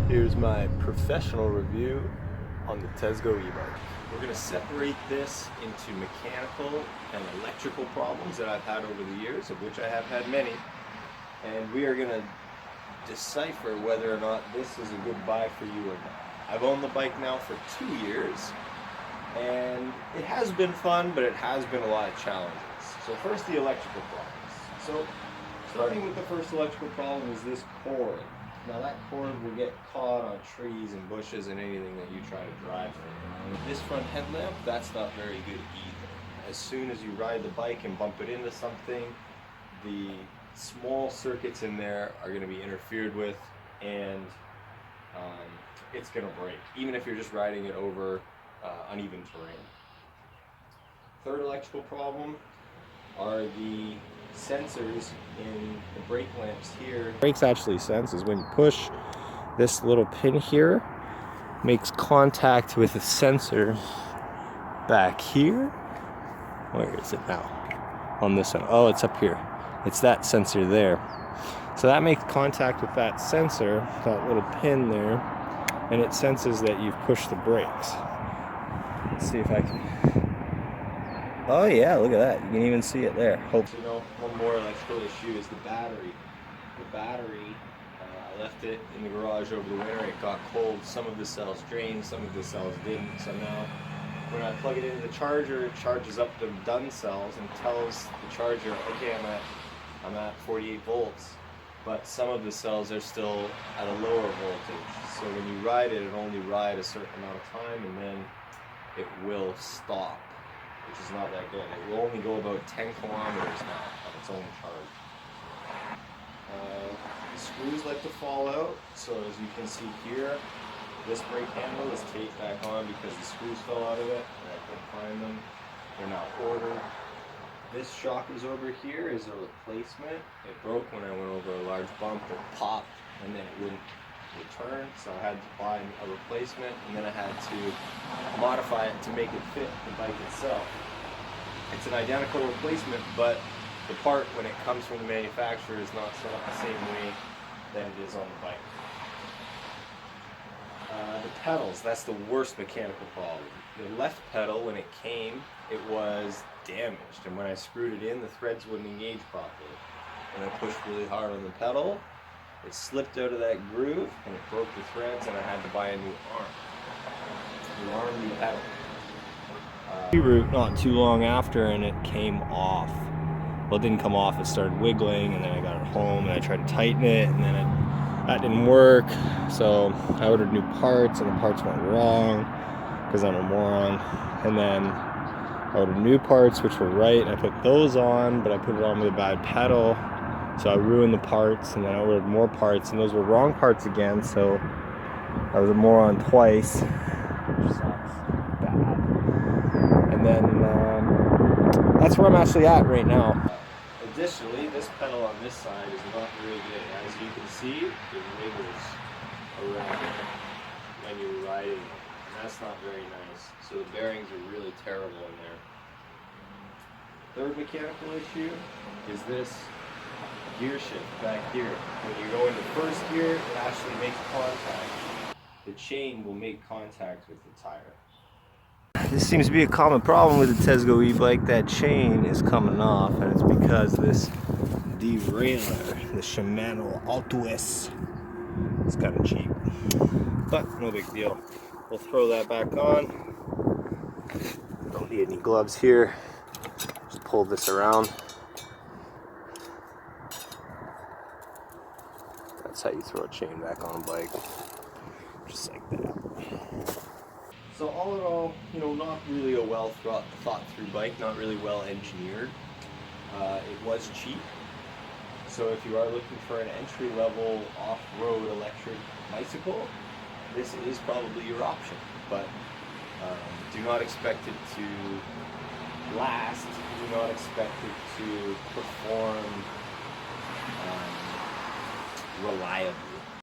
Here's my professional review on the Tesgo e-bike. We're going to separate this into mechanical and electrical problems that I've had over the years, of which I have had many. And we are going to decipher whether or not this is a good buy for you or not. I've owned the bike now for 2 years, and it has been fun, but it has been a lot of challenges. So first, the electrical problems. So starting with the first electrical problem is this cord. Now that cord will get caught on trees and bushes and anything that you try to drive through. This front headlamp, that's not very good either. As soon as you ride the bike and bump it into something, the small circuits in there are going to be interfered with, and it's going to break, even if you're just riding it over uneven terrain. Third electrical problem are the sensors in the brake lamps here. Brakes actually senses when you push this little pin here, makes contact with a sensor back here. Where is it now? On this one. Oh, it's up here. It's that sensor there. So that makes contact with that sensor, that little pin there, and it senses that you've pushed the brakes. Let's see if I can. Oh yeah, look at that. You can even see it there. Hope. You know, one more electrical issue is the battery. The battery, I left it in the garage over the winter. It got cold. Some of the cells drained, some of the cells didn't. So now, when I plug it into the charger, it charges up the done cells and tells the charger, okay, I'm at 48 volts. But some of the cells are still at a lower voltage. So when you ride it, it'll only ride a certain amount of time, and then it will stop, which is not that good. It will only go about 10 kilometers now on its own charge. The screws like to fall out, so as you can see here, this brake handle is taped back on because the screws fell out of it, and I couldn't find them. They're not ordered. This shock absorber here is a replacement. It broke when I went over a large bump. It popped, and then it wouldn't return, so I had to buy a replacement, and then I had to modify it to make it fit the bike itself. It's an identical replacement, but the part, when it comes from the manufacturer, is not set up the same way that it is on the bike. The pedals, that's the worst mechanical problem. The left pedal, when it came, it was damaged, and when I screwed it in, the threads wouldn't engage properly. When I pushed really hard on the pedal, it slipped out of that groove and it broke the threads, and I had to buy a new arm. New pedal. Reroute not too long after, and it came off. Well, it didn't come off, it started wiggling, and then I got it home and I tried to tighten it, and then that didn't work. So I ordered new parts, and the parts went wrong because I'm a moron. And then I ordered new parts which were right, and I put those on, but I put it on with a bad pedal. So I ruined the parts, and then I ordered more parts, and those were wrong parts again, so I was a moron twice, which sucks bad. And then that's where I'm actually at right now. Additionally, this pedal on this side is not very good. As you can see, it wiggles around when you're riding, and that's not very nice. So the bearings are really terrible in there. Third mechanical issue is this gear shift back here. When you go into first gear, it actually makes contact. The chain will make contact with the tire. This seems to be a common problem with the Tesgo e-bike. That chain is coming off, and it's because this derailleur, the Shimano Alto S, is kind of cheap. But no big deal. We'll throw that back on. Don't need any gloves here. Just pull this around. That's how you throw a chain back on a bike, just like that. So all in all, you know, not really a well thought through bike, not really well engineered. It was cheap, so if you are looking for an entry level off-road electric bicycle, this is probably your option. But do not expect it to last. Do not expect it to perform reliably.